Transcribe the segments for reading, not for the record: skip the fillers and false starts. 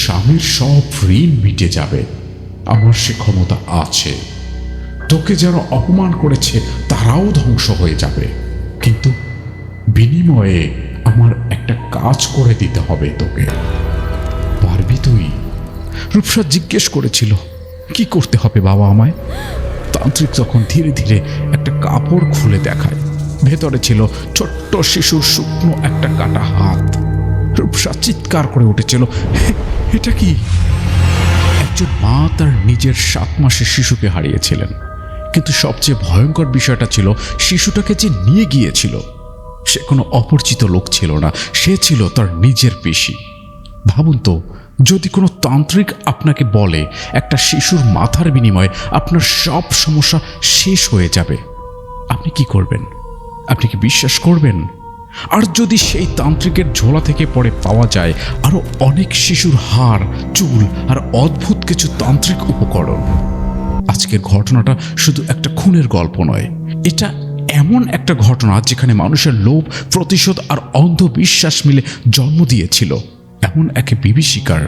স্বামীর সব ঋণ মিটে যাবে। আমার সে ক্ষমতা আছে। তোকে যারা অপমান করেছে তারাও ধ্বংস হয়ে যাবে, কিন্তু বিনিময়ে আমার একটা কাজ করে দিতে হবে তোকে। পারবি তুই? রূপসা জিজ্ঞেস করেছিল, কি করতে হবে বাবা আমায়? তান্ত্রিক তখন ধীরে ধীরে একটা কাপড় খুলে দেখায়। ভেতরে ছিল ছোট্ট শিশুর শুকনো একটা কাটা হাত। রূপসা চিৎকার করে উঠেছিল, এটা কি? একজন মা তার নিজের 7 মাসের শিশুকে হারিয়েছিলেন, কিন্তু সবচেয়ে ভয়ঙ্কর বিষয়টা ছিল শিশুটাকে যে নিয়ে গিয়েছিল সে কোনো অপরিচিত লোক ছিল না, সে ছিল তার নিজের পিসি। ভাবুন তো, যদি কোনো তান্ত্রিক আপনাকে বলে একটা শিশুর মাথার বিনিময়ে আপনার সব সমস্যা শেষ হয়ে যাবে, আপনি কি করবেন? আপনি কি বিশ্বাস করবেন? আর যদি সেই তান্ত্রিকের ঝোলা থেকে পরে পাওয়া যায় আরো অনেক শিশুর হাড়, চুল আর অদ্ভুত কিছু তান্ত্রিক উপকরণ। আজকের ঘটনাটা শুধু একটা খুনের গল্প নয়, এটা এমন একটা ঘটনা যেখানে মানুষের লোভ, প্রতিশোধ আর অন্ধবিশ্বাস মিলে জন্ম দিয়েছিল এমন এক বিভীষিকার,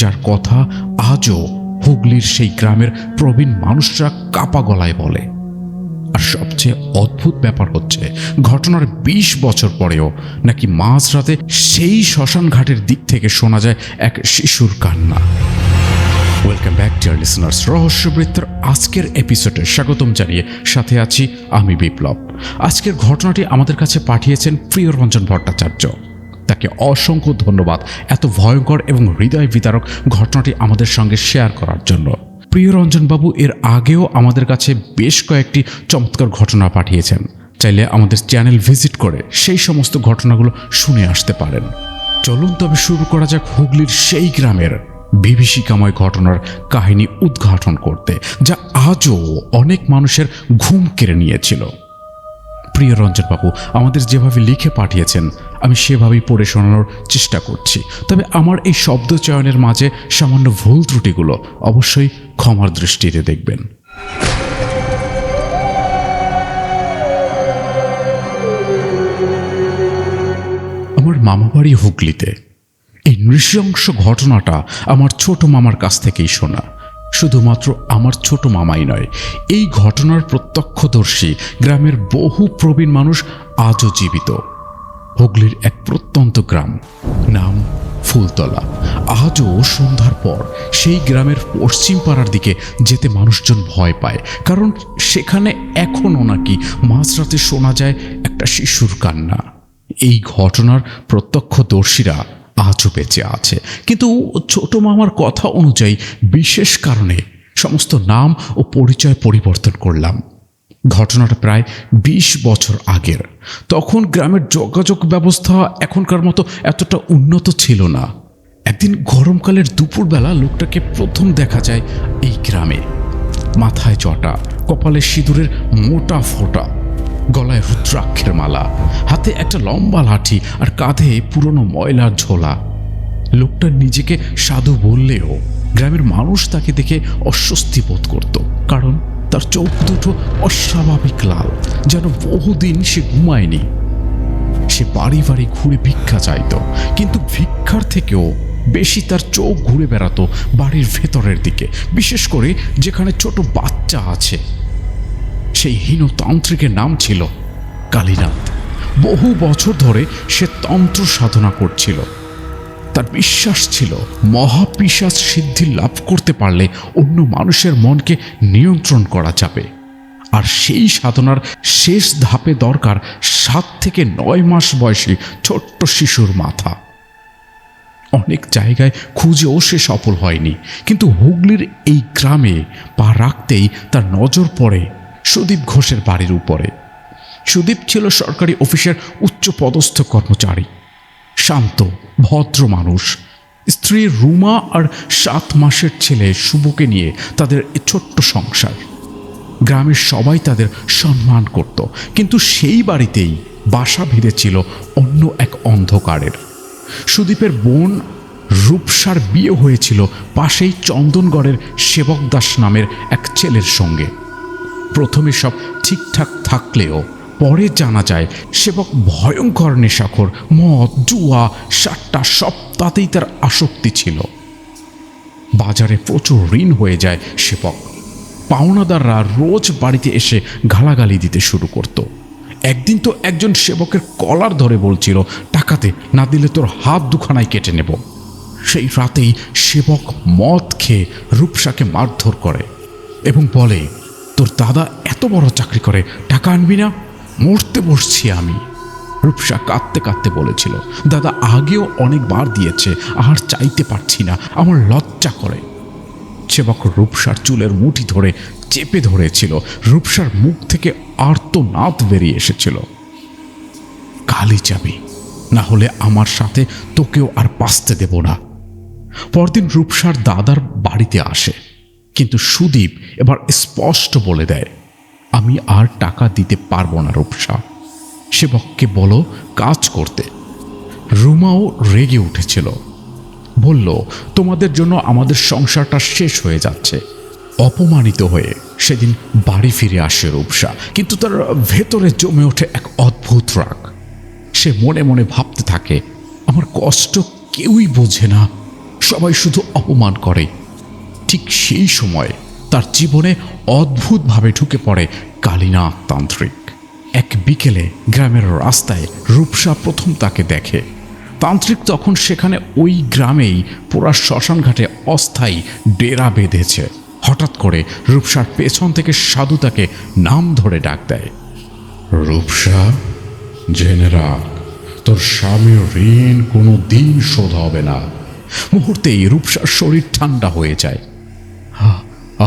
যার কথা আজও হুগলির সেই গ্রামের প্রবীণ মানুষরা কাপা গলায় বলে। আর সবচেয়ে অদ্ভুত ব্যাপার হচ্ছে, ঘটনার 20 বছর পরেও নাকি মাঝরাতে সেই শ্মশান ঘাটের দিক থেকে শোনা যায় এক শিশুর কান্না। ওয়েলকাম ব্যাক ডিয়ার লিসনার্স, রহস্যবৃত্তের আজকের এপিসোডে স্বাগতম জানিয়ে সাথে আছি আমি বিপ্লব। আজকের ঘটনাটি আমাদের কাছে পাঠিয়েছেন প্রিয়রঞ্জন ভট্টাচার্য। তাকে অসংখ্য ধন্যবাদ এত ভয়ঙ্কর এবং হৃদয় বিদারক ঘটনাটি আমাদের সঙ্গে শেয়ার করার জন্য। প্রিয়রঞ্জন বাবু এর আগেও আমাদের কাছে বেশ কয়েকটি চমৎকার ঘটনা পাঠিয়েছেন। চাইলে আমাদের চ্যানেল ভিজিট করে সেই সমস্ত ঘটনাগুলো শুনে আসতে পারেন। চলুন তবে শুরু করা যাক হুগলির সেই গ্রামের বিভীষিকাময় ঘটনার কাহিনী উদ্ঘাটন করতে, যা আজও অনেক মানুষের ঘুম কেড়ে নিয়েছিল। প্রিয়রঞ্জন বাবু আমাদের যেভাবে লিখে পাঠিয়েছেন আমি সেভাবেই পড়ে শোনানোর চেষ্টা করছি, তবে আমার এই শব্দ চয়নের মাঝে সামান্য ভুল ত্রুটিগুলো অবশ্যই ক্ষমার দৃষ্টিতে দেখবেন। আমার মামাবাড়ি হুগলিতে। এই নৃশংস ঘটনাটা আমার ছোট মামার কাছ থেকেই শোনা। শুধুমাত্র আমার ছোট মামাই নয়, এই ঘটনার প্রত্যক্ষদর্শী গ্রামের বহু প্রবীণ মানুষ আজও জীবিত। হুগলির এক প্রত্যন্ত গ্রাম, নাম ফুলতলা। আজও সন্ধ্যার পর সেই গ্রামের পশ্চিম পাড়ার দিকে যেতে মানুষজন ভয় পায়, কারণ সেখানে এখনও নাকি মাঝরাতে শোনা যায় একটা শিশুর কান্না। এই ঘটনার প্রত্যক্ষদর্শীরা আজও বেঁচে আছে, কিন্তু ছোট মামার কথা অনুযায়ী বিশেষ কারণে সমস্ত নাম ও পরিচয় পরিবর্তন করলাম। ঘটনাটা প্রায় 20 বছর আগের। তখন গ্রামের যোগাযোগ ব্যবস্থা এখনকার মতো এতটা উন্নত ছিল না। একদিন গরমকালের দুপুরবেলা লোকটাকে প্রথম দেখা যায় এই গ্রামে। মাথায় জটা, কপালে সিঁদুরের মোটা ফোঁটা, গলায় রুদ্রাক্ষের মালা, হাতে একটা লম্বা লাঠি আর কাঁধে পুরনো ময়লার ঝোলা। লোকটা নিজেকে সাধু বললেও গ্রামের মানুষ তাকে দেখে অস্বস্তি বোধ করত, কারণ তার চোখ দুটো অস্বাভাবিক লাল, যেন বহুদিন সে ঘুমায়নি। সে বাড়ি বাড়ি ঘুরে ভিক্ষা চাইত, কিন্তু ভিক্ষার থেকেও বেশি তার চোখ ঘুরে বেড়াতো বাড়ির ভেতরের দিকে, বিশেষ করে যেখানে ছোট বাচ্চা আছে। সেই হীনতান্ত্রিকের নাম ছিল কালীনাথ। বহু বছর ধরে সে তন্ত্র সাধনা করছিল। তার বিশ্বাস ছিল মহাপিশাচ সিদ্ধি লাভ করতে পারলে অন্য মানুষের মনকে নিয়ন্ত্রণ করা যাবে। আর সেই সাধনার শেষ ধাপে দরকার 7 থেকে 9 মাস বয়সী ছোট্ট শিশুর মাথা। অনেক জায়গায় খুঁজেও সে সফল হয়নি, কিন্তু হুগলির এই গ্রামে পা রাখতেই তার নজর পড়ে সুদীপ ঘোষের বাড়ির উপরে। সুদীপ ছিল সরকারি অফিসের উচ্চপদস্থ কর্মচারী, শান্ত ভদ্র মানুষ। স্ত্রী রুমা আর 7 মাসের ছেলে শুভকে নিয়ে তাদের ছোট্ট সংসার। গ্রামের সবাই তাদের সম্মান করত, কিন্তু সেই বাড়িতেই বাসা বেঁধেছিল অন্য এক অন্ধকারের। সুদীপের বোন রূপসার বিয়ে হয়েছিল পাশেই চন্দনগড়ের সেবক দাস নামের এক ছেলের সঙ্গে। প্রথমে সব ঠিকঠাক থাকলেও পরে জানা যায় সেবক ভয়ঙ্কর নেশাখোর, মদ, জুয়া, সাট্টা সব তাতেই তার আসক্তি ছিল। বাজারে প্রচুর ঋণ হয়ে যায় সেবক। পাওনাদাররা রোজ বাড়িতে এসে গালাগালি দিতে শুরু করত। একদিন তো একজন সেবকের কলার ধরে বলছিল, টাকাতে না দিলে তোর হাত দুখানায় কেটে নেব। সেই রাতেই সেবক মদ খেয়ে রূপসাকে মারধর করে এবং বলে, তোর দাদা এত বড় চাকরি করে, টাকা আনবি না? মরতে বসছি আমি। রূপসা কাঁদতে কাঁদতে বলেছিল, দাদা আগেও অনেকবার দিয়েছে, আর চাইতে পারছি না, আমার লজ্জা করে। সেবক রূপসার চুলের মুঠি ধরে চেপে ধরেছিল। রূপসার মুখ থেকে আর্তনাদ বেরিয়ে এসেছিল, কালই যাবি, না হলে আমার সাথে তোকেও আর বাঁচতে দেব না। পরদিন রূপসার দাদার বাড়িতে আসে, কিন্তু সুদীপ এবার স্পষ্ট বলে দেয়, আমি আর টাকা দিতে পারবো না রূপসা, সেবককে বলো কাজ করতে। রুমাও রেগে উঠেছিল, বলল, তোমাদের জন্য আমাদের সংসারটা শেষ হয়ে যাচ্ছে। অপমানিত হয়ে সেদিন বাড়ি ফিরে আসে রূপসা, কিন্তু তার ভেতরে জমে ওঠে এক অদ্ভুত রাগ। সে মনে মনে ভাবতে থাকে, আমার কষ্ট কেউই বোঝে না, সবাই শুধু অপমান করে। ঠিক সেই সময় তার জীবনে অদ্ভুতভাবে ঢুকে পড়ে কালীনাথ তান্ত্রিক। এক বিকেলে গ্রামের রাস্তায় রূপসা প্রথম তাকে দেখে। তান্ত্রিক তখন সেখানে ওই গ্রামেই পোড়া শ্মশানঘাটে অস্থায়ী ডেরা বেঁধেছে। হঠাৎ করে রূপসার পেছন থেকে সাধু তাকে নাম ধরে ডাক দেয়, রূপসা, জেনে রাখ, তোর স্বামীর ঋণ কোনো দিন শোধ হবে না। মুহূর্তেই রূপসার শরীর ঠান্ডা হয়ে যায়।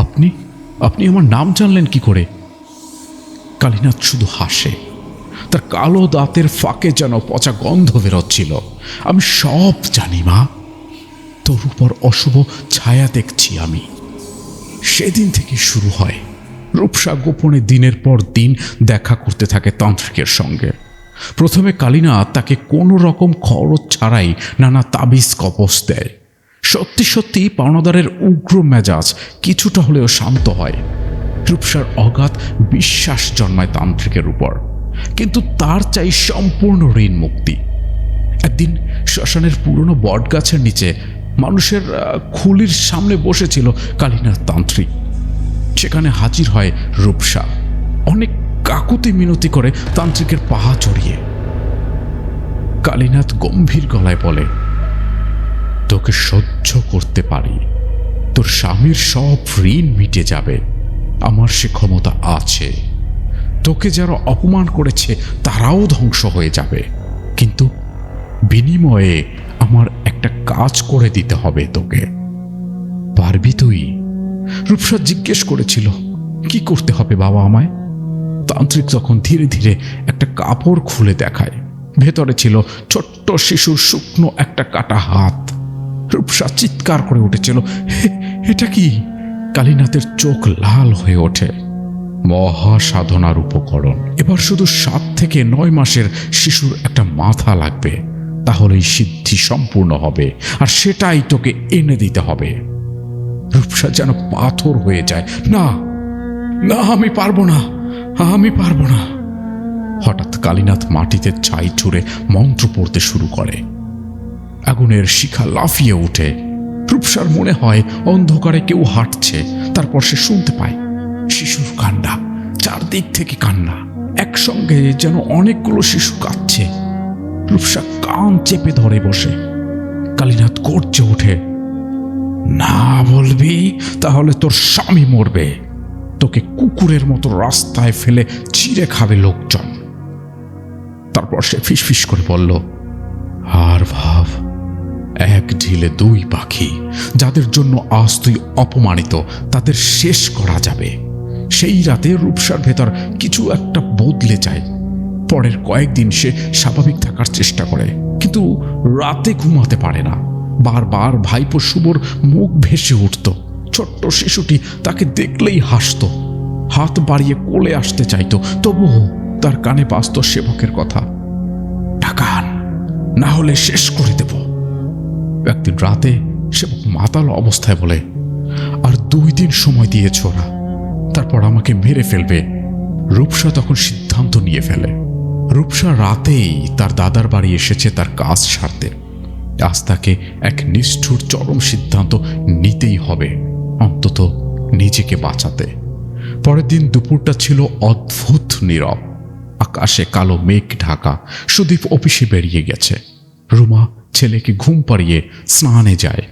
আপনি আপনি আমার নাম জানলেন কি করে? কালীনাথ শুধু হাসে, তার কালো দাঁতের ফাঁকে যেন পচা গন্ধ বেরোচ্ছিল। আমি সব জানি মা, তোর উপর অশুভ ছায়া দেখছি আমি। সেদিন থেকে শুরু হয় রূপসা গোপনে দিনের পর দিন দেখা করতে থাকে তান্ত্রিকের সঙ্গে। প্রথমে কালীনাথ তাকে কোনো রকম খরচ ছাড়াই নানা তাবিজ কবচ দেয়। সত্যি সত্যি পাওনাদারের উগ্র মেজাজ কিছুটা হলেও শান্ত হয়। রূপসার অগাধ বিশ্বাস জন্মায় তান্ত্রিকের উপর, কিন্তু তার চাই সম্পূর্ণ ঋণ মুক্তি। একদিন শ্মশানের পুরনো বটগাছের নিচে মানুষের খুলির সামনে বসেছিল কালীনাথ তান্ত্রিক। সেখানে হাজির হয় রূপসা, অনেক কাকুতি মিনতি করে তান্ত্রিকের পা জড়িয়ে। কালীনাথ গম্ভীর গলায় বলে, তোকে সহ্য করতে পারি, তোর স্বামীর সব ঋণ মিটে যাবে, আমার সে ক্ষমতা আছে। তোকে যারা অপমান করেছে তারাও ধ্বংস হয়ে যাবে, কিন্তু বিনিময়ে আমার একটা কাজ করে দিতে হবে তোকে। পারবি তুই? রূপসা জিজ্ঞেস করেছিল, কি করতে হবে বাবা আমায়? তান্ত্রিক তখন ধীরে ধীরে একটা কাপড় খুলে দেখায়। ভেতরে ছিল ছোট্ট শিশুর শুকনো একটা কাটা হাত। রূপসা চিৎকার করে উঠেছিল, এটা কি? কালীনাথের চোখ লাল হয়ে ওঠে। মহা সাধনার উপকরণ। এবার শুধু 7 থেকে 9 মাসের শিশুর একটা মাথা লাগবে, তাহলেই সিদ্ধি সম্পূর্ণ হবে, আর সেটাই তোকে এনে দিতে হবে। রূপসা যেন পাথর হয়ে যায়, না না, আমি পারবো না, আমি পারবো না। হঠাৎ কালীনাথ মাটিতে ছাই ছুঁড়ে মন্ত্র পড়তে শুরু করে। আগুনের শিখা লাফিয়ে ওঠে। রূপসার মনে হয় অন্ধকারে কেউ হাঁটছে। তারপর সে শুনতে পায় শিশুর কান্না, চারদিক থেকে কান্না, একসঙ্গে যেন অনেকগুলো শিশু কাঁদছে। রূপসা কান চেপে ধরে বসে। কালীনাথ গর্জে ওঠে, না বলবি তাহলে তোর স্বামী মরবে, তোকে কুকুরের মতো রাস্তায় ফেলে চিড়ে খাবে লোকজন। তারপর সে ফিসফিস করে বলল, আর ভাব, এক ঢিলে 2 পাখি, যাদের জন্য আজ তুই অপমানিত তাদের শেষ করা যাবে। সেই রাতে রূপসার ভেতর কিছু একটা বদলে যায়। পরের কয়েকদিন সে স্বাভাবিক থাকার চেষ্টা করে, কিন্তু রাতে ঘুমাতে পারে না। বারবার ভাইপো শুভর মুখ ভেসে উঠত। ছোট্ট শিশুটি তাকে দেখলেই হাসত, হাত বাড়িয়ে কোলে আসতে চাইতো, তবুও তার কানে বাজত সেবকের কথা, টাকা আন, না হলে শেষ করে দেব। একদিন রাতে সেবক মাতাল অবস্থায় বলে, আর 2 দিন সময় দিয়েছ ওরা, তারপর আমাকে মেরে ফেলবে। রূপসা তখন সিদ্ধান্ত নিয়ে ফেলে। রূপসা রাতেই তার দাদার বাড়ি এসেছে তার কাজ সারতে। আজ তাকে এক নিষ্ঠুর চরম সিদ্ধান্ত নিতেই হবে, অন্তত নিজেকে বাঁচাতে। পরের দিন দুপুরটা ছিল অদ্ভুত নীরব। আকাশে কালো মেঘ ঢাকা। সুদীপ অফিসে বেরিয়ে গেছে। রুমা ছেলেকে ঘুম পাড়িয়ে স্নানে যায়।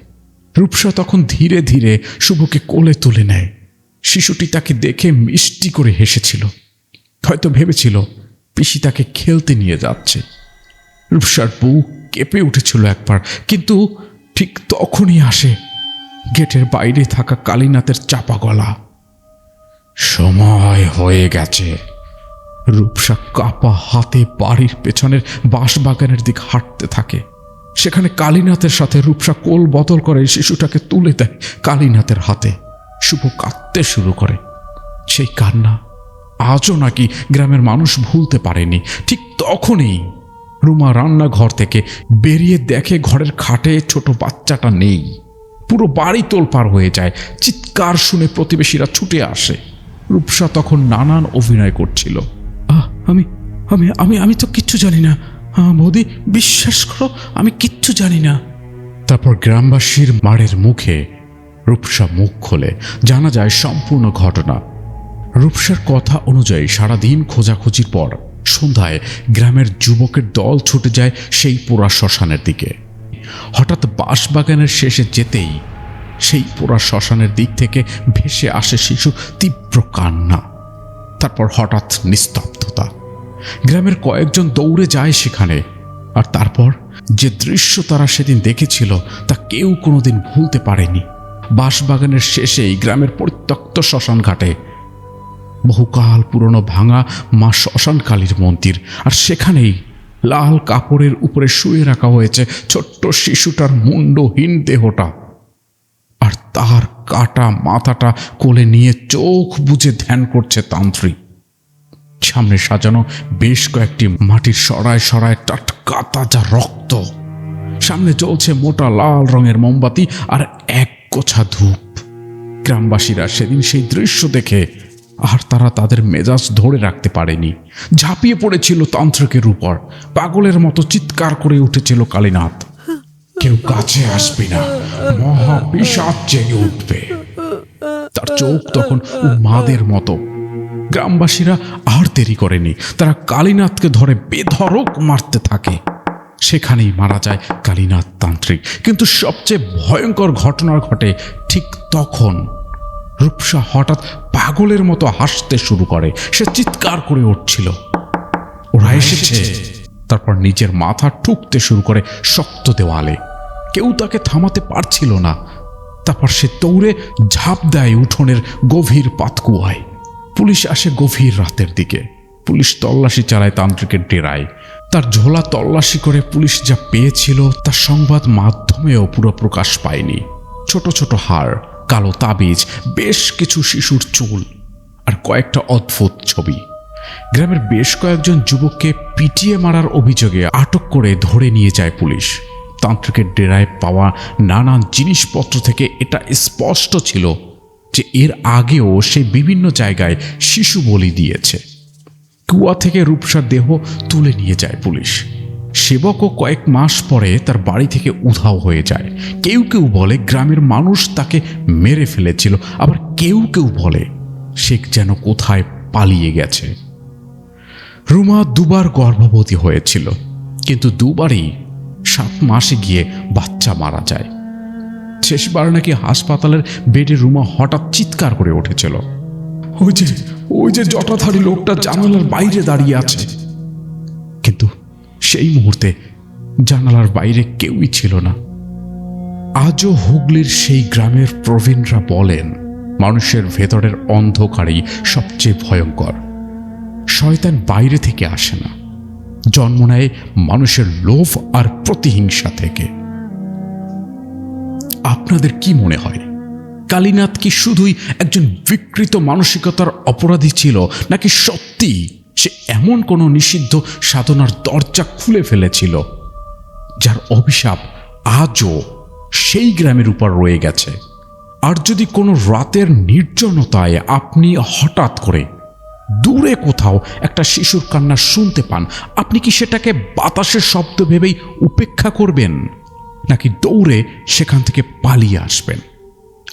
রূপসা তখন ধীরে ধীরে শুভকে কোলে তুলে নেয়। শিশুটি তাকে দেখে মিষ্টি করে হেসেছিল। হয়তো ভেবেছিল পিসি তাকে খেলতে নিয়ে যাচ্ছে। রূপসার বুক কেঁপে উঠেছিল একবার, কিন্তু ঠিক তখনই আসে গেটের বাইরে থাকা কালীনাথের চাপা গলা, সময় হয়ে গেছে। রূপসা কাপা হাতে বাড়ির পেছনের বাঁশবাগানের দিকে হাঁটতে থাকে। সেখানে কালীনাথের সাথে রূপসা কোল বদল করে শিশুটাকে তুলে দেয় কালীনাথের হাতে। শুভ কাঁদতে শুরু করে। সেই কান্না আজও নাকি গ্রামের মানুষ ভুলতে পারেনি। ঠিক তখনই রুমা রান্নাঘর থেকে বেরিয়ে দেখে ঘরের খাটে ছোট বাচ্চাটা নেই। পুরো বাড়ি তোলপাড় হয়ে যায়। চিৎকার শুনে প্রতিবেশীরা ছুটে আসে। রূপসা তখন নানান অভিনয় করছিল। আমি আমি আমি আমি তো কিচ্ছু জানি না, বৌদি বিশ্বাস করো, আমি কিচ্ছু জানি না। তারপর গ্রামবাসীর মারের মুখে রূপসা মুখ খোলে। জানা যায় সম্পূর্ণ ঘটনা। রূপসার কথা অনুযায়ী সারাদিন খোঁজাখুঁজির পর সন্ধ্যায় গ্রামের যুবকের দল ছুটে যায় সেই পোড়া শ্মশানের দিকে। হঠাৎ বাঁশবাগানের শেষে যেতেই সেই পোড়া শ্মশানের দিক থেকে ভেসে আসে শিশু তীব্র কান্না। তারপর হঠাৎ নিস্তব্ধতা। গ্রামের কয়েকজন দৌড়ে যায় সেখানে। আর তারপর যে দৃশ্য তারা সেদিন দেখেছিল তা কেউ কোনোদিন ভুলতে পারেনি। বাঁশবাগানের শেষেই গ্রামের পরিত্যক্ত শ্মশান ঘাটে বহুকাল পুরনো ভাঙা মা শ্মশান কালীর মন্দির। আর সেখানেই লাল কাপড়ের উপরে শুয়ে রাখা হয়েছে ছোট্ট শিশুটার মুন্ডহীন দেহটা। আর তার কাটা মাথাটা কোলে নিয়ে চোখ বুজে ধ্যান করছে তান্ত্রিক। সামনে সাজানো বেশ কয়েকটি মাটির সরায় সরায় টাটকা তাজা রক্ত। সামনে জ্বলছে মোটা লাল রঙের মোমবাতি আর এক গোছা ধূপ। গ্রামবাসীরা সেদিন সেই দৃশ্য দেখে আর তারা তাদের মেজাজ ধরে রাখতে পারেনি। ঝাঁপিয়ে পড়েছিল তান্ত্রিকের উপর। পাগলের মতো চিৎকার করে উঠেছিল কালীনাথ, কেউ কাছে আসবে না, মহা পিশাচ জেগে উঠবে। তার চোখ তখন উন্মাদের মতো। গ্রামবাসীরা আর দেরি করেনি। তারা কালীনাথকে ধরে বেধড়ক মারতে থাকে। সেখানেই মারা যায় কালীনাথ তান্ত্রিক। কিন্তু সবচেয়ে ভয়ঙ্কর ঘটনা ঘটে ঠিক তখন। রূপসা হঠাৎ পাগলের মতো হাসতে শুরু করে। সে চিৎকার করে উঠছিল, ওরা এসেছে। তারপর নিজের মাথা ঠুকতে শুরু করে শক্ত দেওয়ালে। কেউ তাকে থামাতে পারছিল না। তারপর সে দৌড়ে ঝাঁপ দেয় উঠোনের গভীর পাতকুয়ায়। পুলিশ আসে গভীর রাতের দিকে। পুলিশ তল্লাশি চালায় তান্ত্রিকের ডেরায়। তার ঝোলা তল্লাশি করে পুলিশ যা পেয়েছিল তা সংবাদ মাধ্যমেও পুরো প্রকাশ পায়নি। ছোট ছোট হাড়, কালো তাবিজ, বেশ কিছু শিশুর চুল আর কয়েকটা অদ্ভুত ছবি। গ্রামের বেশ কয়েকজন যুবককে পিটিয়ে মারার অভিযোগে আটক করে ধরে নিয়ে যায় পুলিশ। তান্ত্রিকের ডেরায় পাওয়া নানান জিনিসপত্র থেকে এটা স্পষ্ট ছিল যে এর আগেও সে বিভিন্ন জায়গায় শিশু বলি দিয়েছে। কুয়া থেকে রূপসার দেহ তুলে নিয়ে যায় পুলিশ। সেবকও কয়েক মাস পরে তার বাড়ি থেকে উধাও হয়ে যায়। কেউ কেউ বলে গ্রামের মানুষ তাকে মেরে ফেলেছিল, আবার কেউ কেউ বলে সে যেন কোথায় পালিয়ে গেছে। রুমা দুবার গর্ভবতী হয়েছিল, কিন্তু দুবারই 7 মাসে গিয়ে বাচ্চা মারা যায়। শেষবার নাকি হাসপাতালের বেডে রুমা হঠাৎ চিৎকার করে উঠেছিল, ওই যে জটাধারী লোকটা জানালার বাইরে দাঁড়িয়ে আছে। কিন্তু সেই মুহূর্তে জানালার বাইরে কেউই ছিল না। আজও হুগলির সেই গ্রামের প্রবীণরা বলেন মানুষের ভেতরের অন্ধকারই সবচেয়ে ভয়ঙ্কর। শয়তান বাইরে থেকে আসে না, জন্ম নেয় মানুষের লোভ আর প্রতিহিংসা থেকে। আপনাদের কি মনে হয়, কালীনাথ কি শুধুই একজন বিকৃত মানসিকতার অপরাধী ছিল, নাকি সত্যি সে এমন কোনো নিষিদ্ধ সাধনার দরজা খুলে ফেলেছিল যার অভিশাপ আজও সেই গ্রামের উপর রয়ে গেছে? আর যদি কোনো রাতের নির্জনতায় আপনি হঠাৎ করে দূরে কোথাও একটা শিশুর কান্না শুনতে পান, আপনি কি সেটাকে বাতাসের শব্দ ভেবেই উপেক্ষা করবেন, নাকি দৌড়ে সেখান থেকে পালিয়ে আসবেন?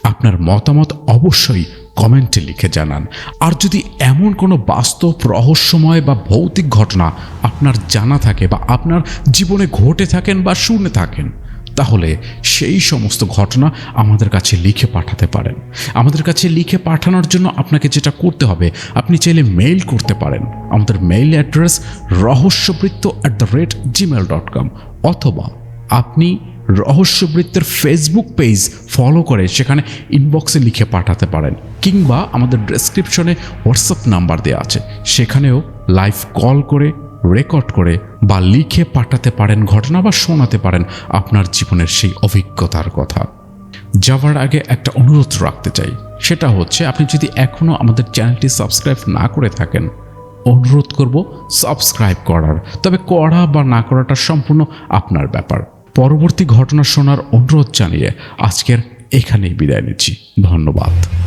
আপনার মতামত অবশ্যই কমেন্টে লিখে জানান। আর যদি এমন কোনো বাস্তব, রহস্যময় বা ভৌতিক ঘটনা আপনার জানা থাকে বা আপনার জীবনে ঘটে থাকেন বা শুনে থাকেন, তাহলে সেই সমস্ত ঘটনা আমাদের কাছে লিখে পাঠাতে পারেন। আমাদের কাছে লিখে পাঠানোর জন্য আপনাকে যেটা করতে হবে, আপনি চাইলে মেইল করতে পারেন। আমাদের মেইল অ্যাড্রেস rahosyobritto@gmail.com, অথবা আপনি রহস্যবৃত্তের ফেসবুক পেজ ফলো করে সেখানে ইনবক্সে লিখে পাঠাতে পারেন, কিংবা আমাদের ডেসক্রিপশনে হোয়াটসঅ্যাপ নাম্বার দেওয়া আছে, সেখানেও লাইভ কল করে, রেকর্ড করে বা লিখে পাঠাতে পারেন ঘটনা, বা শোনাতে পারেন আপনার জীবনের সেই অভিজ্ঞতার কথা। যাওয়ার আগে একটা অনুরোধ রাখতে চাই, সেটা হচ্ছে আপনি যদি এখনও আমাদের চ্যানেলটি সাবস্ক্রাইব না করে থাকেন, অনুরোধ করব সাবস্ক্রাইব করার। তবে করা বা না করাটা সম্পূর্ণ আপনার ব্যাপার। পরবর্তী ঘটনা শোনার অনুরোধ জানিয়ে আজকের এখানেই বিদায় নিচ্ছি। ধন্যবাদ।